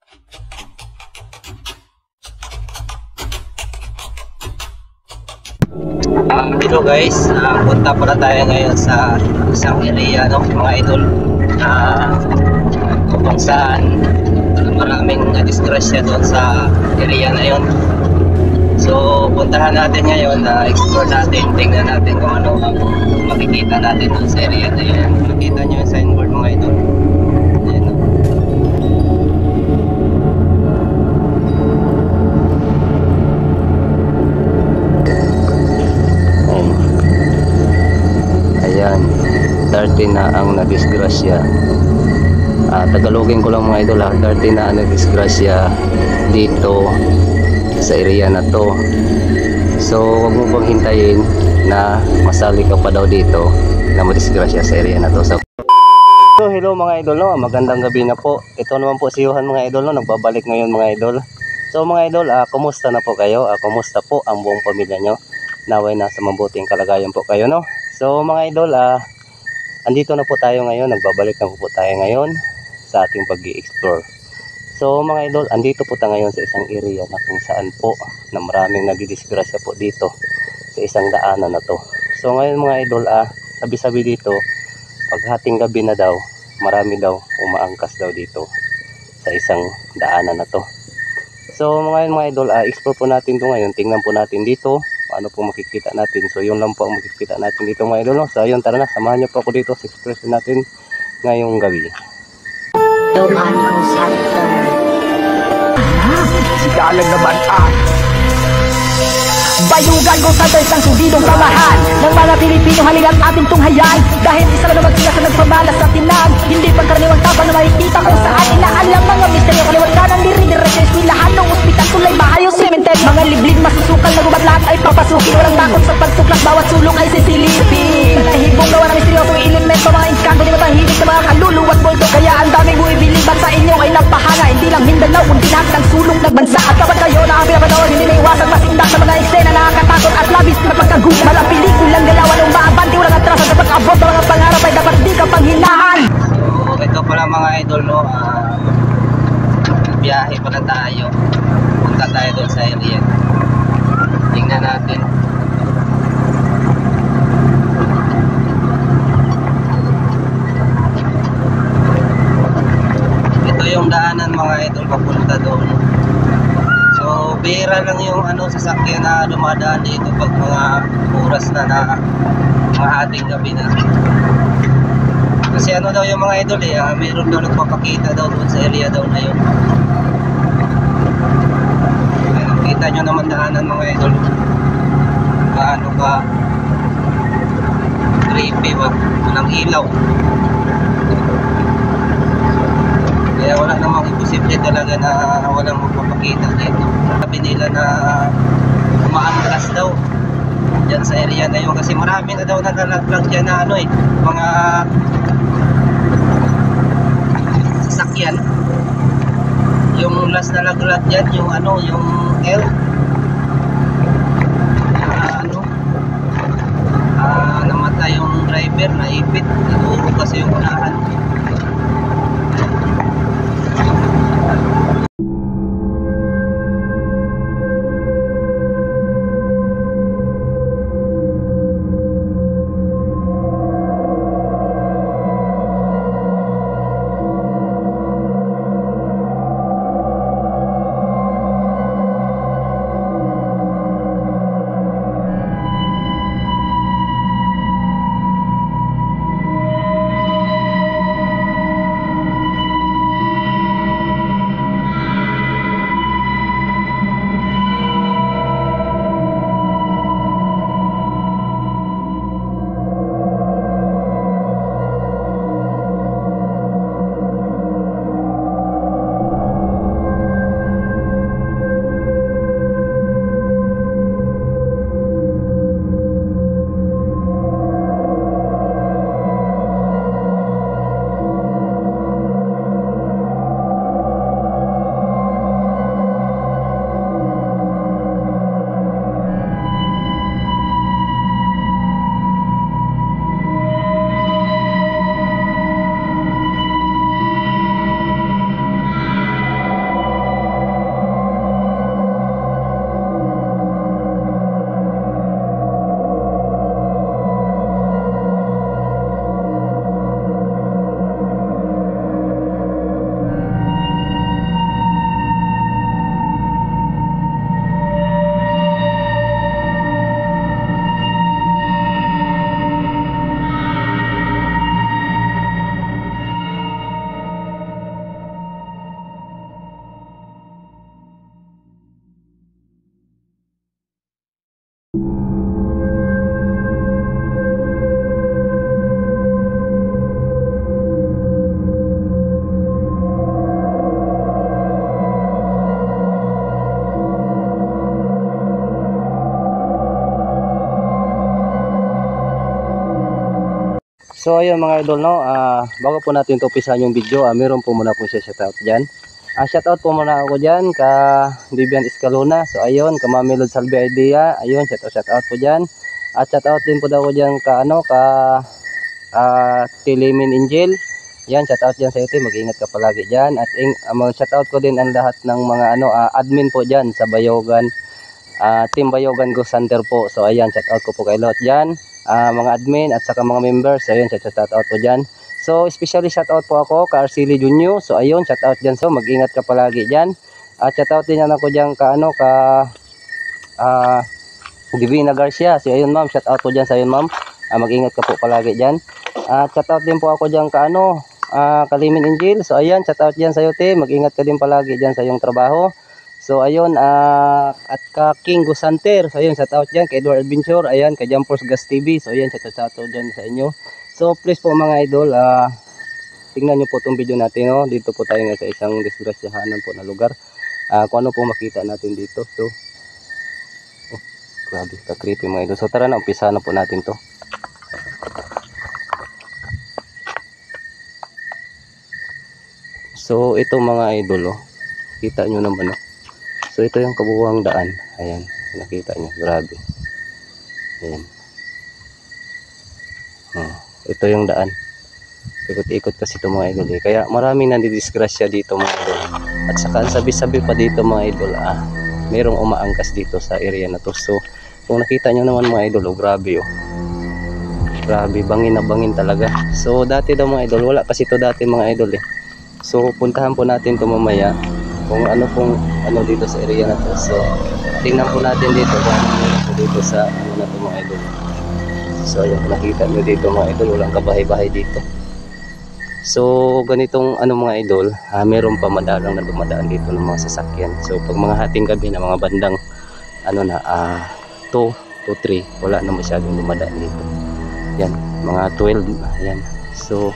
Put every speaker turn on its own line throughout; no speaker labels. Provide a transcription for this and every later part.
Hello guys, punta pala tayo ngayon sa isang area, no, mga idol, kung saan maraming disgrasya doon sa area na yon. So puntahan natin ngayon, explore natin, tingnan natin kung ano ang makikita natin doon sa area na yun. Makikita nyo yung signboard, mga idol. Ayan, no? Ayan, 30 na ang nadisgrasya. Tagalogin ko lang, mga idol, 30 na ang nadisgrasya dito sa area na to. So huwag mo pang hintayin na masali ka pa daw dito na madisgrasya sa area na to. So hello mga idol, no? Magandang gabi na po. Ito naman po si Johan, mga idol, no? Nagbabalik ngayon, mga idol. So mga idol, kumusta na po kayo? Kumusta po ang buong pamilya nyo? Naway nasa mabuting kalagayan po kayo, no? So mga idol, andito na po tayo ngayon, nagbabalik na po tayo ngayon sa ating pag-i-explore. So mga idol, andito po tayo ngayon sa isang area na kung saan po na maraming nagdidisgrasya po dito sa isang daanan na to. So ngayon mga idol, sabi-sabi dito, paghating gabi na daw, marami daw umaangkas daw dito sa isang daanan na to. So mga idol, explore po natin to ngayon, tingnan po natin dito ano po makikita natin. So yun lang po ang makikita natin dito, mga idol, no? So ayun, tara na, samahan niyo po ako dito sa expression natin ngayong gabi.
Sigalang naman bayugan ko sa isang sundidong samahan ng mga Pilipino, halina't ating tunghayan. Dahil isa na naman sila sa nagpamalas sa tinag, hindi pangkaraniwang tabang na makikita kung saan inaalam mga misteryo. Kaliwatan ang diri-diretso eskwelahan ng ospital, tulay, bahay o sementeryo. Mga liblib masusukal na gubat, lahat ay papasukin. Walang takot sa pagtuklas, bawat sulong ay sisilipin. Nahibong gawa ng misteryosong elemento, mga engkanto di matahimik sa mga kaluluwat multo. Kaya ang daming buibiliban sa inyo ay napahanga. Hindi lang Mindanao, kundi lahat ng sulong nagbansa. At kapag kayo na ang pinapanood, hindi may iwasan masinda sa mga eksena nakakatakot at labis na pagkagulat. Mga pelikulang galawan ng maabanti, walang atrasan sa pag-abot ng mga pangarap ay dapat di ka panghinaan.
So ito pala, mga idol, no, biyahe pala tayo, punta tayo doon sa area. Tingnan natin. Ito yung daanan, mga idol, papunta doon. So bihira lang yung sasakyan na dumadaan dito pag mga oras na mga ating gabi na. Kasi daw yung mga idol, mayroon daw nagpapakita daw doon sa area daw na yun. Kita nyo naman daanan, mga idol, gaano ka creepy ba, walang ilaw. Kaya wala namang imposible talaga na walang magpapakita dito. Sabi nila na umaangkas daw dyan sa area na yun, kasi marami na daw nalalaglag dyan na mga sasakyan. Yung last na laglag dyan, yung yung L, namatay yung driver, naipit, naturo kasi yung unahan. So ayun mga idol, no, bago po natin ito umpisahan yung video, meron po muna po siya shoutout dyan. Shoutout po muna ako dyan ka Vivian Escalona. So ayun, ka Mamelod Salve Idea, ayun, shoutout po dyan. At shoutout din po daw ko dyan ka Tilimin Angel. Yan, shoutout dyan sa iyo, mag-ingat ka palagi dyan. At shoutout ko din ang lahat ng mga admin po dyan sa Bayogan, Team Bayogan Go Center po. So ayan, shoutout ko po kay lahat dyan, mga admin at saka mga members. So ayun, shoutout po dyan. So especially shoutout po ako ka Arceli Junior. So ayun, shoutout dyan. So mag-ingat ka palagi dyan. At shoutout din ako dyan ka Divina Garcia. So ayun ma'am, shoutout po dyan sa ayun ma'am. Mag-ingat ka po palagi dyan. At shoutout din po ako dyan ka Kalimin Angel. So ayan, shoutout dyan sa iyo te. Mag-ingat ka din palagi dyan sa iyong trabaho. So ayun, at ka King Gusanter. So ayun, shoutout dyan kay Edward Adventure. Ayan, kay Jumpers Gas TV. So ayan, shoutout dyan sa inyo. So please po mga idol, tingnan nyo po itong video natin, no? Dito po tayo nga sa isang disgrasyahanan po na lugar. Kung ano po makita natin dito. So grabe, ka-creepy mga idol. So tara na, umpisa na po natin to. So ito mga idol, kita nyo naman, no? So ito yung kabuuang daan. Ayan, nakita nyo, grabe. Ayan. Ito yung daan. Ikot-ikot kasi ito mga idol, kaya maraming nandidisgrasya dito mga idol. At saka sabi-sabi pa dito mga idol, merong umaangkas dito sa area na to. So kung nakita nyo naman mga idol, grabe grabe, bangin na bangin talaga. So dati daw mga idol, wala kasi ito dati mga idol So puntahan po natin ito mamaya kung ano dito sa area na to. So tingnan po natin dito kung ano dito sa na to mga idol. So ayun, nakita nyo dito mga idol, walang kabahay-bahay dito. So ganitong mga idol, meron pa madalang na dumadaan dito ng mga sasakyan. So pag mga hating gabi na mga bandang 2 to 3, wala na masyadong dumadaan dito. Yan, mga 12, ayan. So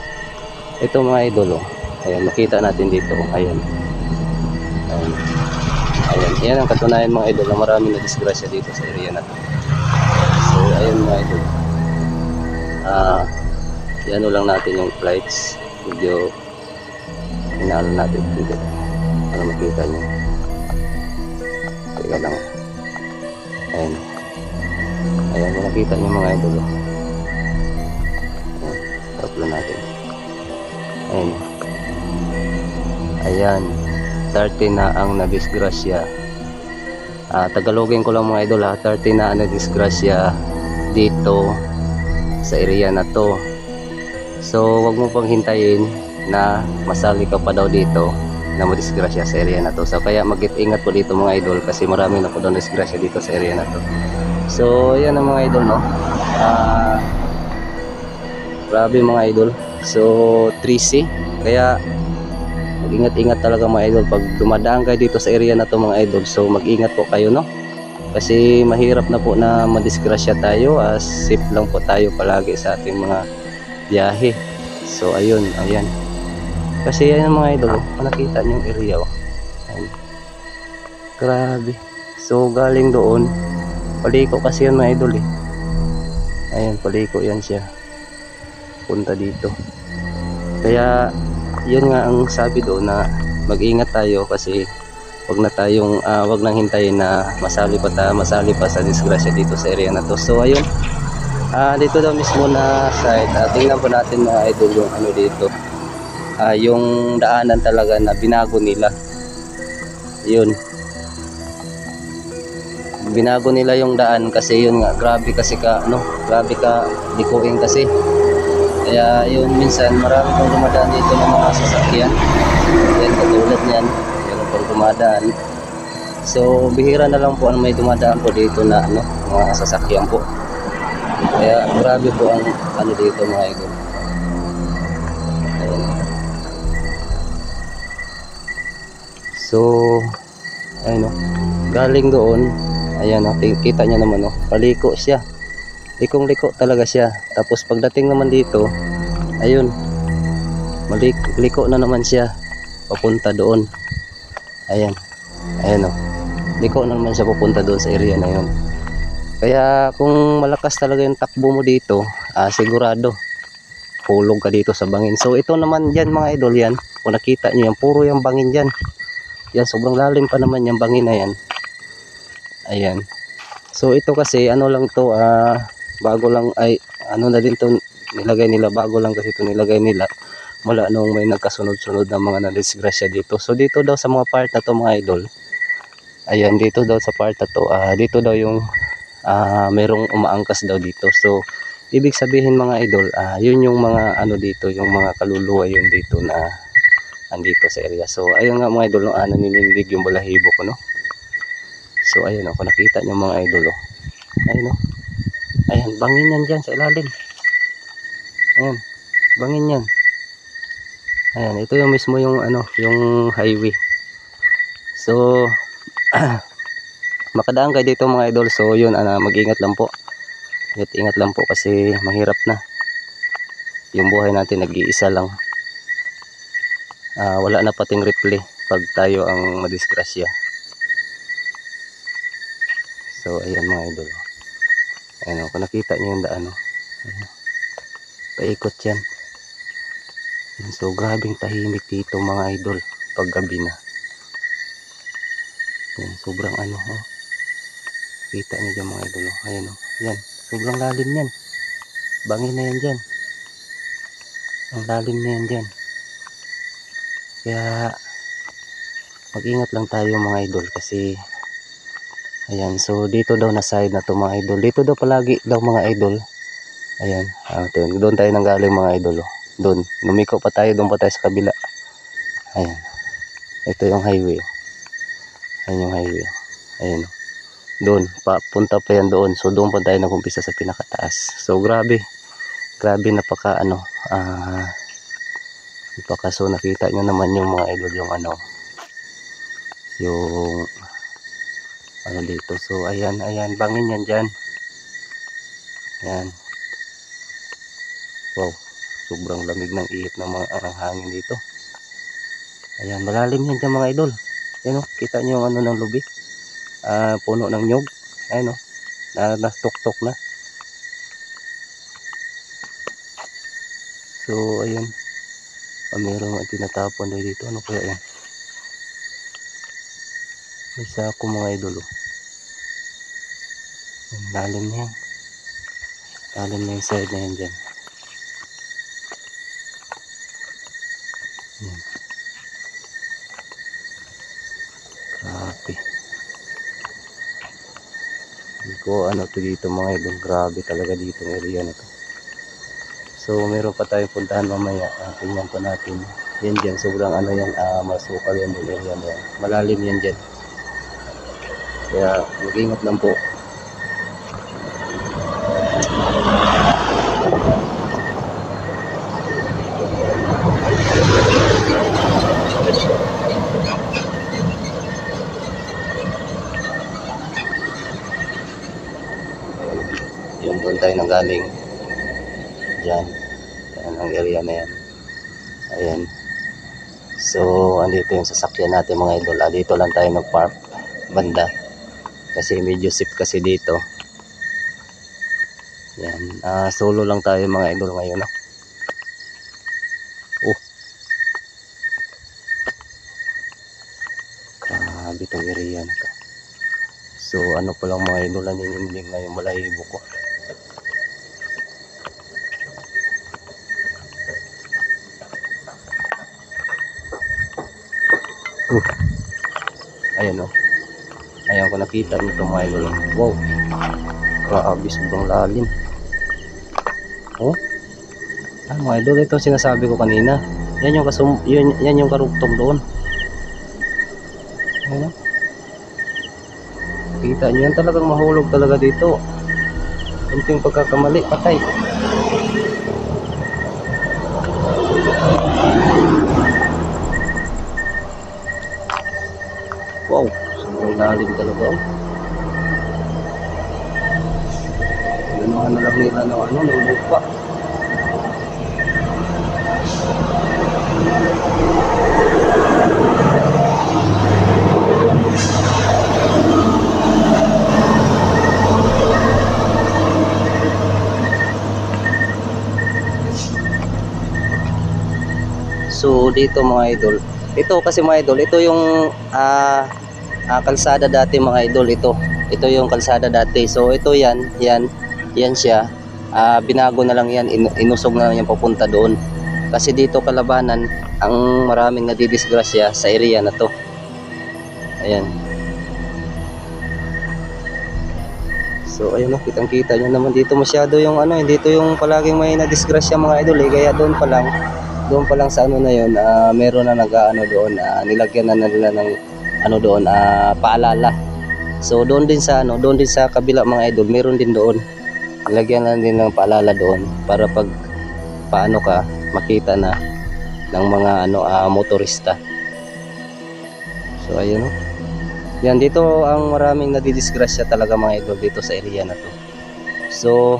ito mga idol, ayan, makita natin dito, ayan. Ayan, yan ang katunayan mga idol na maraming na disgrasya dito sa area na to. So ayun mga idol, yan lang natin yung flights video, inaano natin dito para makita nyo. Teka lang, ayan, ayan, nakita nyo mga idol. Ayan, tatlo natin, ayan, 30 na ang nadisgrasya. Tagalogin ko lang mga idol, 30 na ang nadisgrasya dito sa area na to. So wag mo pang hintayin na masali ka pa daw dito na madisgrasya sa area na to. So kaya mag-ingat po dito mga idol, kasi marami na po daw disgrasya dito sa area na to. So yan ang mga idol, no? Grabe mga idol. So 3C, kaya mag-ingat-ingat talaga mga idol pag dumadaan kayo dito sa area na to mga idol. So mag-ingat po kayo, no? Kasi mahirap na po na madisgrasya tayo. Safe lang po tayo palagi sa ating mga biyahe. So ayun, ayan. Kasi yan mga idol, nakita niyo yung area, ayan. Grabe. So galing doon, paliko kasi yan mga idol Ayan, paliko yan siya, punta dito. Kaya yun nga ang sabi doon, na mag-ingat tayo, kasi wag nang hintayin na masali pa sa disgrasya dito sa area na to. So ayun, dito daw mismo na site, tingnan po natin mga idol yung dito, yung daanan talaga na binago nila. Yun, binago nila yung daan, kasi yun nga, grabe ka dikuin kasi. Kaya yun, minsan marami pang dumadaan dito ng mga sasakyan. Yan, katulad niyan, meron pang dumadaan. So bihira na lang po ang may dumadaan po dito na mga sasakyan po. Kaya grabe po ang dito mga idol. Ayan. So ayun, galing doon, ayan, kita niya naman, paliko siya, likong-liko talaga siya. Tapos pagdating naman dito, ayun, liko na naman siya papunta doon. Ayan, liko na naman siya papunta doon sa area na yun. Kaya kung malakas talaga yung takbo mo dito, sigurado hulog ka dito sa bangin. So ito naman dyan mga idol, yan kung nakita nyo yan, puro yung bangin dyan. Yan, sobrang lalim pa naman yung bangin na yan. Ayan. So ito kasi ano lang to, bago lang, ay ano na din to nilagay nila, bago lang kasi to nilagay nila mula nung may nagkasunod-sunod na mga nadisgrasya dito. So dito daw sa mga part na to mga idol, ayan, dito daw sa part na to, dito daw yung merong umaangkas daw dito. So ibig sabihin mga idol, yun yung mga ano dito, yung mga kaluluwa yun dito na andito sa area. So ayun nga mga idol, no, naninindig yung balahibo ko, no. So ayun, kung nakita nyo mga idol, ayun, ayan, bangin yan dyan sa ilalim. Ayan, bangin yan. Ayan, ito yung mismo yung ano, yung highway. So makadaan kayo dito mga idol. So yun, mag-ingat lang po. Ingat lang po kasi mahirap na. Yung buhay natin nag-iisa lang. Wala na pating replay pag tayo ang madisgrasya. So ayan mga idol. Ayan, kung nakita nyo yung daan, ayan, paikot yan. So grabing tahimik dito mga idol pag gabi na. Ayan, sobrang ano, kita nyo dyan mga idol, ayan, yan, sobrang lalim yan. Bangin na yan dyan, ang lalim na yan dyan. Kaya mag-ingat lang tayo mga idol kasi ayan, so dito daw na side na to mga idol, dito daw palagi daw mga idol. Ayan, doon tayo nanggaling mga idol, doon, lumiko pa tayo, doon pa tayo sa kabila. Ayan, ito yung highway, ayan yung highway, ayan, doon, punta pa yan doon. So doon pa tayo nagumpisa sa pinakataas. So grabe napaka ano, so nakita nyo naman yung mga idol, yung ano, yung ano dito. So ayan, bangin yan dyan. Ayan, wow, sobrang lamig ng ihip ng mga hangin dito. Ayan, malalim yan dyan mga idol. Ayan, kita nyo yung ano ng lubi, puno ng nyog. Ayan, nastuktok na. So ayan, mayroong tinatapon dito. Ano kaya yan? May sako mga idol. Lalim na yan. Lalim na yung side na yan dyan. Ayan. Grabe. Hindi ko ano to dito mga idol. Grabe talaga dito ng area na to. So meron pa tayong puntahan mamaya. Tingnan pa natin. Yan dyan, sobrang ano yan, masukal yan yung area na yan. Malalim yan dyan. Kaya mag-ingat lang po. Yung doon tayo nanggaling. Diyan. Yan ang area na yan. Ayan. So andito yung sasakyan natin mga idol. Dito lang tayo nag-park banda. Kasi medyo safe kasi dito. Yan. Solo lang tayo mga idol ngayon. Grabe itong area na to. So ano pa lang mga idol, nanininding na yung balahibo ko. Ayan ayan ko nakita nito mga idol. Wow, grabe, sobrang lalim. Mga idol, ito sinasabi ko kanina. Yan yung karugtong doon. Ayan, kita nyo yan, talagang mahulog talaga dito. Kunting pagkakamali, patay. Wow, sobrang lalim talaga. Yung mga nalang nila ng ano, ng lupa. dito mga idol. Ito kasi mga idol, ito yung kalsada dati mga idol. Ito yung kalsada dati. So ito yan siya. Binago na lang yan, inusog na lang yan papunta doon. Kasi dito kalabanan ang maraming nadidisgrasya sa area na to. Ayan. So ayun, kitang-kita nyo naman dito masyado yung dito yung palaging may nadisgrasya mga idol kaya doon pa lang sa na yun, meron na doon, nilagyan na nila ng doon, paalala. So doon din sa kabila mga idol, meron din doon. Nilagyan na din ng paalala doon para pag ka makita na ng mga motorista. So ayun yan, dito ang maraming nadidisgrasya talaga mga idol dito sa area na to. So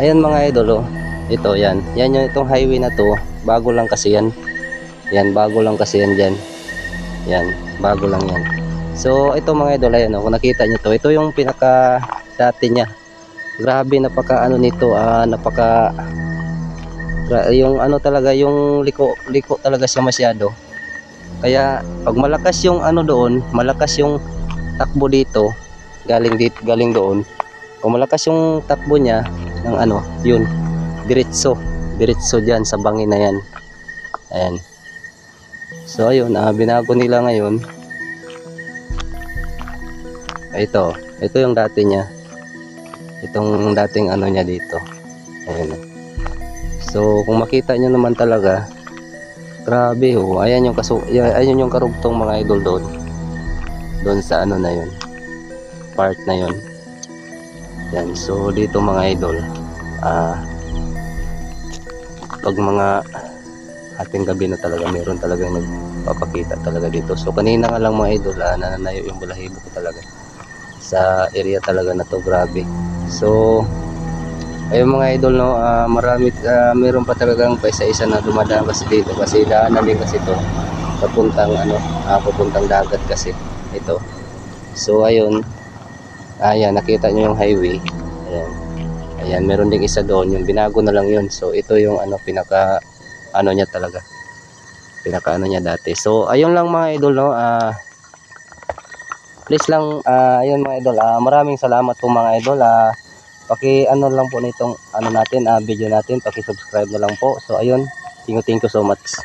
ayan mga idol, ito yan yung itong highway na to, bago lang kasi yan bago lang kasi yan dyan. Yan, bago lang yan. So ito mga idol, ayan kung nakita nyo to, ito yung pinaka dati nya. Grabe, napaka nito, yung talaga, yung liko talaga siya masyado. Kaya pag malakas yung doon, malakas yung takbo dito, galing doon. Kung malakas yung takbo niya ng yun, diretso diyan sa bangin na yan. Ayan. So ayun, binago nila ngayon. Ito yung dati niya. Itong dating niya dito. Ayan. So kung makita nyo naman talaga, grabe ayan yung karugtong mga idol doon sa na yun, part na yun. Yan, so dito mga idol, pag mga ating gabi na talaga, meron talagang nagpapakita talaga dito. So kanina nga lang mga idol, nananayo yung balahibo ko talaga sa area talaga na to, grabe. So ayun mga idol, meron pa talagang isa-isa na dumadaan kasi dito, kasi daanan din kasi ito papuntang papuntang dagat kasi ito. So ayun, ayan, nakita nyo yung highway. Ayan, meron ding isa doon, yung binago na lang yun. So ito yung pinaka niya talaga, pinaka niya dati. So ayun lang mga idol, please lang, ayun mga idol, maraming salamat po mga idol. Lang po nitong natin, video natin, paki-subscribe na lang po. So ayun, thank you so much.